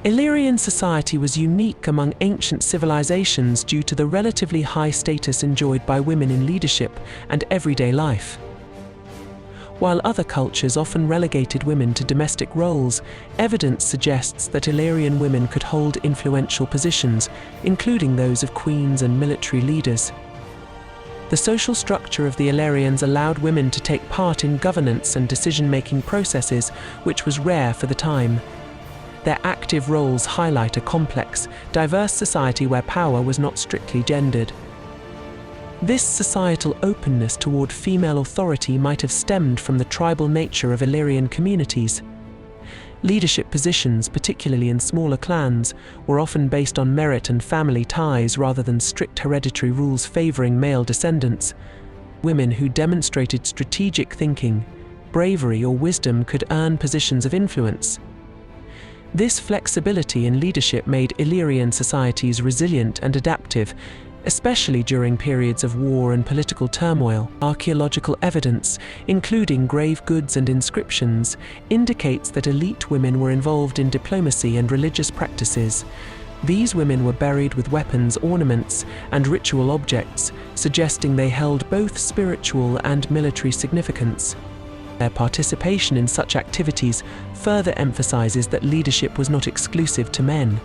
Illyrian society was unique among ancient civilizations due to the relatively high status enjoyed by women in leadership and everyday life. While other cultures often relegated women to domestic roles, evidence suggests that Illyrian women could hold influential positions, including those of queens and military leaders. The social structure of the Illyrians allowed women to take part in governance and decision-making processes, which was rare for the time. Their active roles highlight a complex, diverse society where power was not strictly gendered. This societal openness toward female authority might have stemmed from the tribal nature of Illyrian communities. Leadership positions, particularly in smaller clans, were often based on merit and family ties rather than strict hereditary rules favoring male descendants. Women who demonstrated strategic thinking, bravery, or wisdom could earn positions of influence. This flexibility in leadership made Illyrian societies resilient and adaptive, especially during periods of war and political turmoil. Archaeological evidence, including grave goods and inscriptions, indicates that elite women were involved in diplomacy and religious practices. These women were buried with weapons, ornaments, and ritual objects, suggesting they held both spiritual and military significance. Their participation in such activities further emphasizes that leadership was not exclusive to men.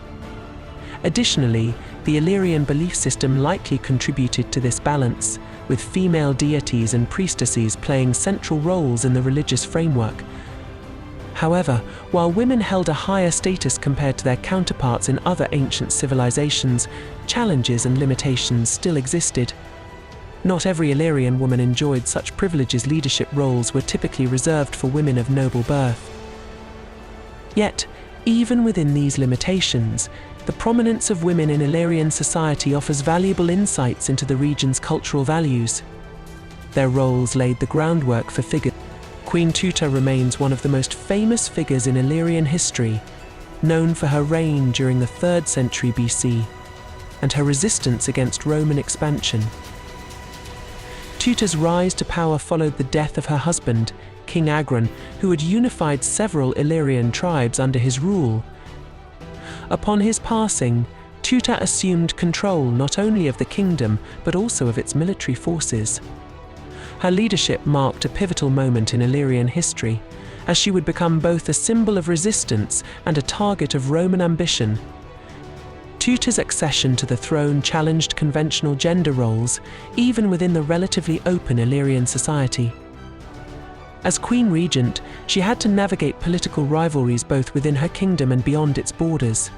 Additionally, the Illyrian belief system likely contributed to this balance, with female deities and priestesses playing central roles in the religious framework. However, while women held a higher status compared to their counterparts in other ancient civilizations, challenges and limitations still existed. Not every Illyrian woman enjoyed such privileges. Leadership roles were typically reserved for women of noble birth. Yet, even within these limitations, the prominence of women in Illyrian society offers valuable insights into the region's cultural values. Their roles laid the groundwork for figures. Queen Tuta remains one of the most famous figures in Illyrian history, known for her reign during the 3rd century BC and her resistance against Roman expansion. Tuta's rise to power followed the death of her husband, King Agron, who had unified several Illyrian tribes under his rule. Upon his passing, Tuta assumed control not only of the kingdom but also of its military forces. Her leadership marked a pivotal moment in Illyrian history, as she would become both a symbol of resistance and a target of Roman ambition. Tuta's accession to the throne challenged conventional gender roles, even within the relatively open Illyrian society. As Queen Regent, she had to navigate political rivalries both within her kingdom and beyond its borders.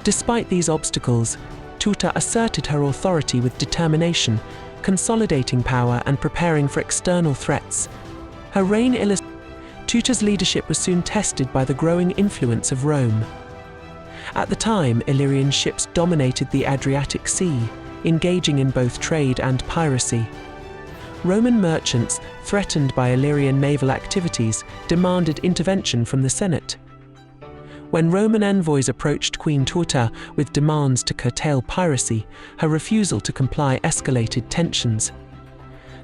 Despite these obstacles, Tuta asserted her authority with determination, consolidating power and preparing for external threats. Her reign illustrates Tuta's leadership was soon tested by the growing influence of Rome. At the time, Illyrian ships dominated the Adriatic Sea, engaging in both trade and piracy. Roman merchants, threatened by Illyrian naval activities, demanded intervention from the Senate. When Roman envoys approached Queen Tuta with demands to curtail piracy, her refusal to comply escalated tensions.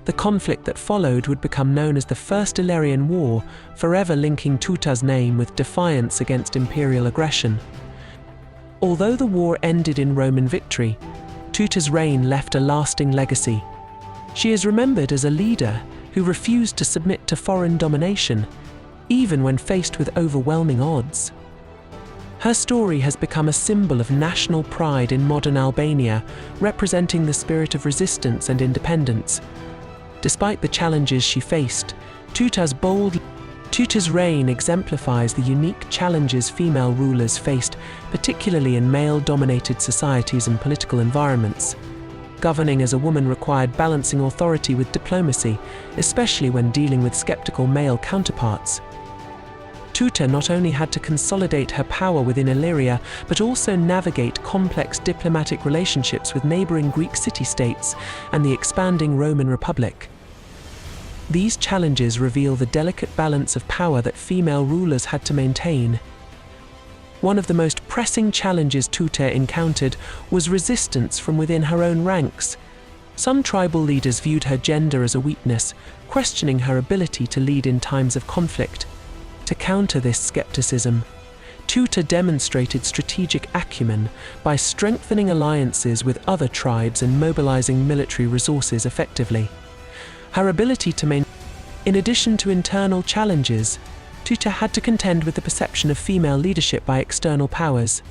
The conflict that followed would become known as the First Illyrian War, forever linking Tuta's name with defiance against imperial aggression. Although the war ended in Roman victory, Tuta's reign left a lasting legacy. She is remembered as a leader who refused to submit to foreign domination, even when faced with overwhelming odds. Her story has become a symbol of national pride in modern Albania, representing the spirit of resistance and independence. Despite the challenges she faced, Tuta's reign exemplifies the unique challenges female rulers faced, particularly in male-dominated societies and political environments. Governing as a woman required balancing authority with diplomacy, especially when dealing with skeptical male counterparts. Tuta not only had to consolidate her power within Illyria, but also navigate complex diplomatic relationships with neighboring Greek city-states and the expanding Roman Republic. These challenges reveal the delicate balance of power that female rulers had to maintain. One of the most pressing challenges Tuta encountered was resistance from within her own ranks. Some tribal leaders viewed her gender as a weakness, questioning her ability to lead in times of conflict. To counter this skepticism, Tuta demonstrated strategic acumen by strengthening alliances with other tribes and mobilizing military resources effectively. Her ability to maintain. In addition to internal challenges, Tuta had to contend with the perception of female leadership by external powers.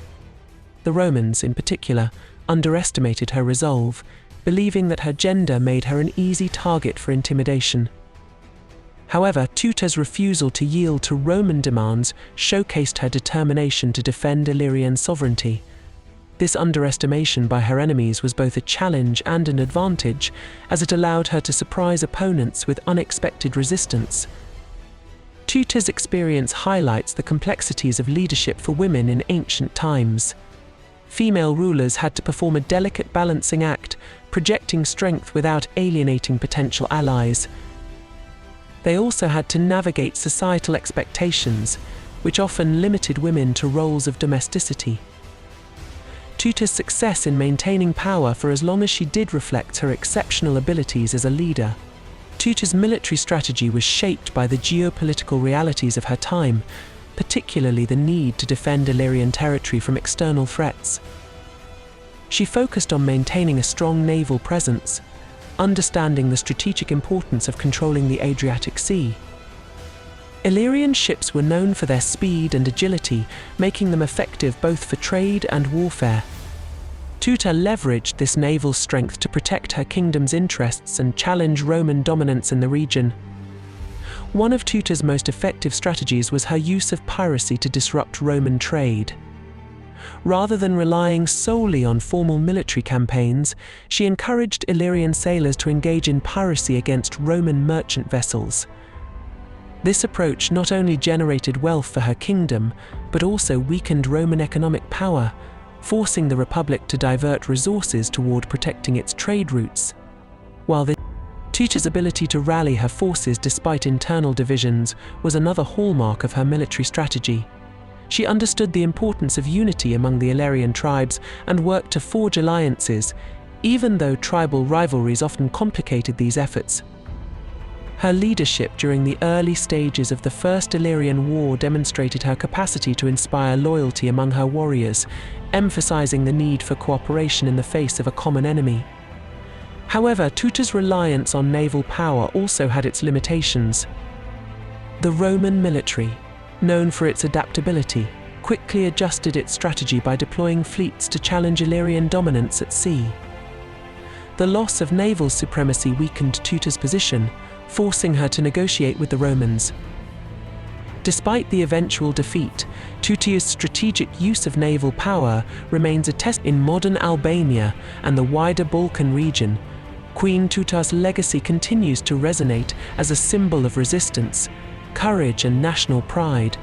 The Romans, in particular, underestimated her resolve, believing that her gender made her an easy target for intimidation. However, Tuta's refusal to yield to Roman demands showcased her determination to defend Illyrian sovereignty. This underestimation by her enemies was both a challenge and an advantage, as it allowed her to surprise opponents with unexpected resistance. Tuta's experience highlights the complexities of leadership for women in ancient times. Female rulers had to perform a delicate balancing act, projecting strength without alienating potential allies. They also had to navigate societal expectations, which often limited women to roles of domesticity. Tuta's success in maintaining power for as long as she did reflects her exceptional abilities as a leader. Tuta's military strategy was shaped by the geopolitical realities of her time, particularly the need to defend Illyrian territory from external threats. She focused on maintaining a strong naval presence, understanding the strategic importance of controlling the Adriatic Sea. Illyrian ships were known for their speed and agility, making them effective both for trade and warfare. Tuta leveraged this naval strength to protect her kingdom's interests and challenge Roman dominance in the region. One of Tuta's most effective strategies was her use of piracy to disrupt Roman trade. Rather than relying solely on formal military campaigns, she encouraged Illyrian sailors to engage in piracy against Roman merchant vessels. This approach not only generated wealth for her kingdom, but also weakened Roman economic power, forcing the Republic to divert resources toward protecting its trade routes. While Tuta's ability to rally her forces despite internal divisions was another hallmark of her military strategy. She understood the importance of unity among the Illyrian tribes and worked to forge alliances, even though tribal rivalries often complicated these efforts. Her leadership during the early stages of the First Illyrian War demonstrated her capacity to inspire loyalty among her warriors, emphasizing the need for cooperation in the face of a common enemy. However, Tuta's reliance on naval power also had its limitations. The Roman military, known for its adaptability, quickly adjusted its strategy by deploying fleets to challenge Illyrian dominance at sea. The loss of naval supremacy weakened Tuta's position, forcing her to negotiate with the Romans. Despite the eventual defeat, Tuta's strategic use of naval power remains a test in modern Albania and the wider Balkan region. Queen Tuta's legacy continues to resonate as a symbol of resistance, courage, and national pride.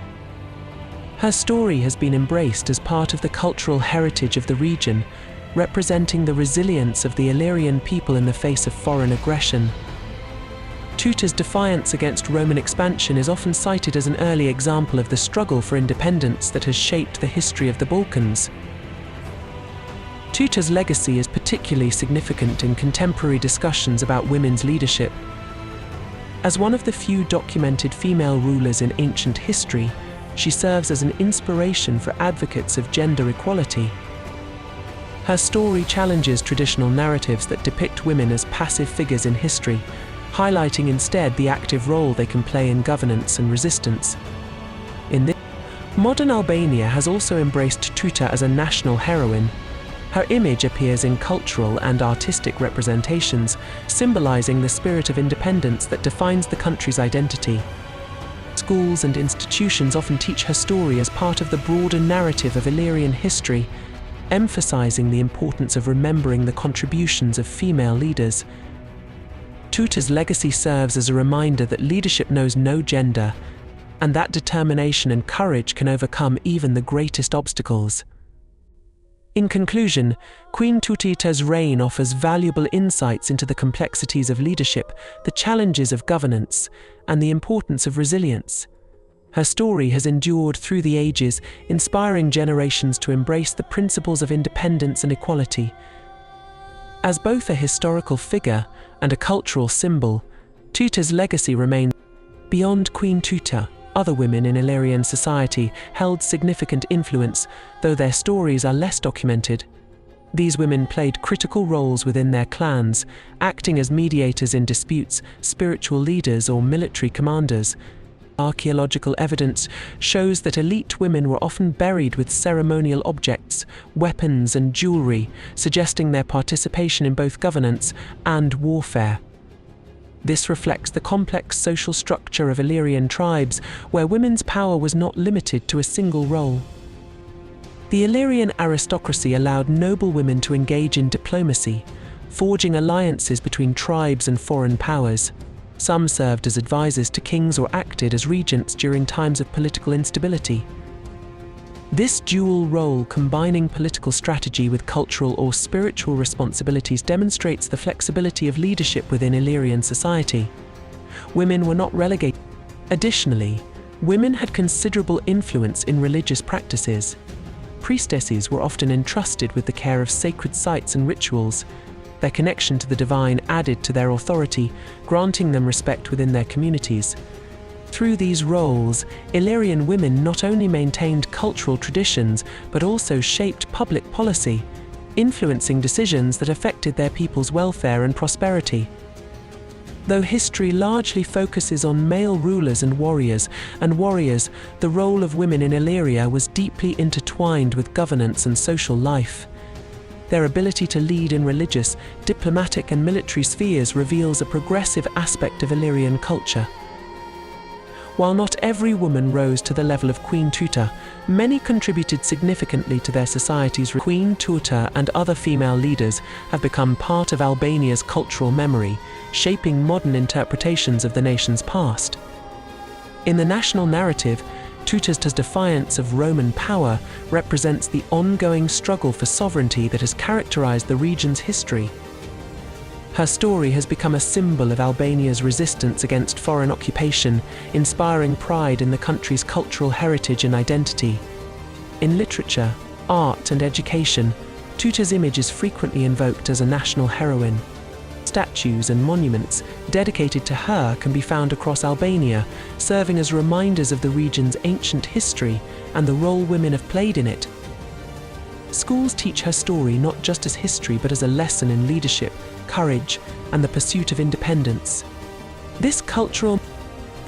Her story has been embraced as part of the cultural heritage of the region, representing the resilience of the Illyrian people in the face of foreign aggression. Tuta's defiance against Roman expansion is often cited as an early example of the struggle for independence that has shaped the history of the Balkans. Tuta's legacy is particularly significant in contemporary discussions about women's leadership. As one of the few documented female rulers in ancient history, she serves as an inspiration for advocates of gender equality. Her story challenges traditional narratives that depict women as passive figures in history, highlighting instead the active role they can play in governance and resistance. Modern Albania has also embraced Tuta as a national heroine. Her image appears in cultural and artistic representations, symbolizing the spirit of independence that defines the country's identity. Schools and institutions often teach her story as part of the broader narrative of Illyrian history, emphasizing the importance of remembering the contributions of female leaders. Tuta's legacy serves as a reminder that leadership knows no gender, and that determination and courage can overcome even the greatest obstacles. In conclusion, Queen Tuta's reign offers valuable insights into the complexities of leadership, the challenges of governance, and the importance of resilience. Her story has endured through the ages, inspiring generations to embrace the principles of independence and equality. As both a historical figure and a cultural symbol, Tuta's legacy remains. Beyond Queen Tuta, Other women in Illyrian society held significant influence, though their stories are less documented. These women played critical roles within their clans, acting as mediators in disputes, spiritual leaders, or military commanders. Archaeological evidence shows that elite women were often buried with ceremonial objects, weapons, and jewelry, suggesting their participation in both governance and warfare. This reflects the complex social structure of Illyrian tribes, where women's power was not limited to a single role. The Illyrian aristocracy allowed noble women to engage in diplomacy, forging alliances between tribes and foreign powers. Some served as advisors to kings or acted as regents during times of political instability. This dual role, combining political strategy with cultural or spiritual responsibilities, demonstrates the flexibility of leadership within Illyrian society. Women were not relegated. Additionally, women had considerable influence in religious practices. Priestesses were often entrusted with the care of sacred sites and rituals. Their connection to the divine added to their authority, granting them respect within their communities. Through these roles, Illyrian women not only maintained cultural traditions but also shaped public policy, influencing decisions that affected their people's welfare and prosperity. Though history largely focuses on male rulers and warriors, the role of women in Illyria was deeply intertwined with governance and social life. Their ability to lead in religious, diplomatic, and military spheres reveals a progressive aspect of Illyrian culture. While not every woman rose to the level of Queen Tuta, many contributed significantly to their societies. Queen Tuta and other female leaders have become part of Albania's cultural memory, shaping modern interpretations of the nation's past. In the national narrative, Tuta's defiance of Roman power represents the ongoing struggle for sovereignty that has characterized the region's history. Her story has become a symbol of Albania's resistance against foreign occupation, inspiring pride in the country's cultural heritage and identity. In literature, art, and education, Tuta's image is frequently invoked as a national heroine. Statues and monuments dedicated to her can be found across Albania, serving as reminders of the region's ancient history and the role women have played in it. Schools teach her story not just as history but as a lesson in leadership, courage, and the pursuit of independence. The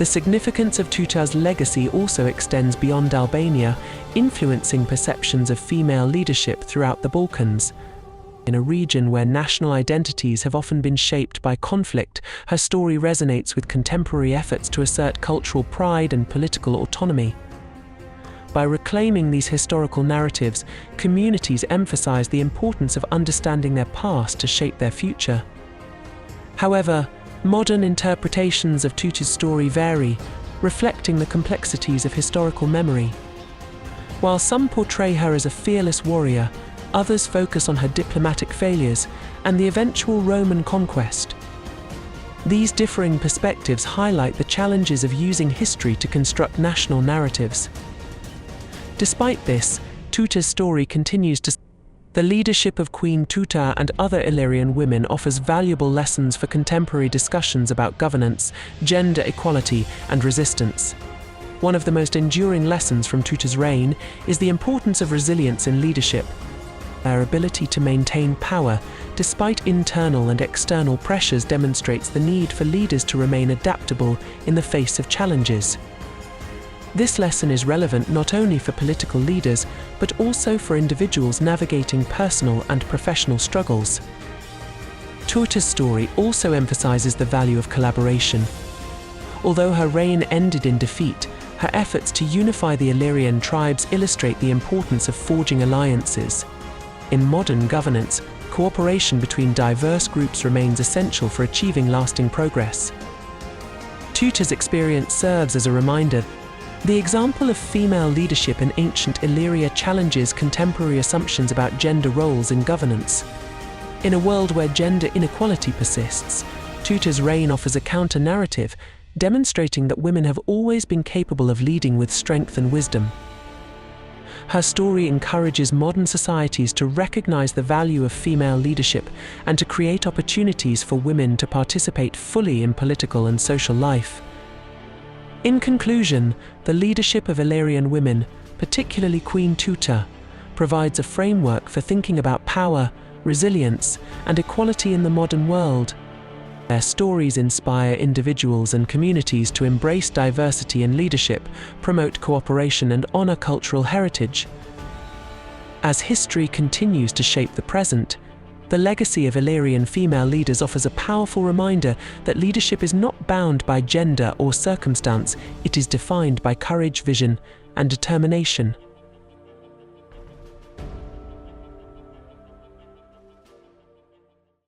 significance of Tuta's legacy also extends beyond Albania, influencing perceptions of female leadership throughout the Balkans. In a region where national identities have often been shaped by conflict, her story resonates with contemporary efforts to assert cultural pride and political autonomy. By reclaiming these historical narratives, communities emphasize the importance of understanding their past to shape their future. However, modern interpretations of Tuta's story vary, reflecting the complexities of historical memory. While some portray her as a fearless warrior, others focus on her diplomatic failures and the eventual Roman conquest. These differing perspectives highlight the challenges of using history to construct national narratives. Despite this, Tuta's story continues to. The leadership of Queen Tuta and other Illyrian women offers valuable lessons for contemporary discussions about governance, gender equality, and resistance. One of the most enduring lessons from Tuta's reign is the importance of resilience in leadership. Their ability to maintain power, despite internal and external pressures, demonstrates the need for leaders to remain adaptable in the face of challenges. This lesson is relevant not only for political leaders, but also for individuals navigating personal and professional struggles. Tuta's story also emphasizes the value of collaboration. Although her reign ended in defeat, her efforts to unify the Illyrian tribes illustrate the importance of forging alliances. In modern governance, cooperation between diverse groups remains essential for achieving lasting progress. Tuta's experience serves as a reminder. The example of female leadership in ancient Illyria challenges contemporary assumptions about gender roles in governance. In a world where gender inequality persists, Tuta's reign offers a counter-narrative, demonstrating that women have always been capable of leading with strength and wisdom. Her story encourages modern societies to recognize the value of female leadership and to create opportunities for women to participate fully in political and social life. In conclusion, the leadership of Illyrian women, particularly Queen Tuta, provides a framework for thinking about power, resilience, and equality in the modern world. Their stories inspire individuals and communities to embrace diversity in leadership, promote cooperation, and honor cultural heritage. As history continues to shape the present, the legacy of Illyrian female leaders offers a powerful reminder that leadership is not bound by gender or circumstance. It is defined by courage, vision, and determination.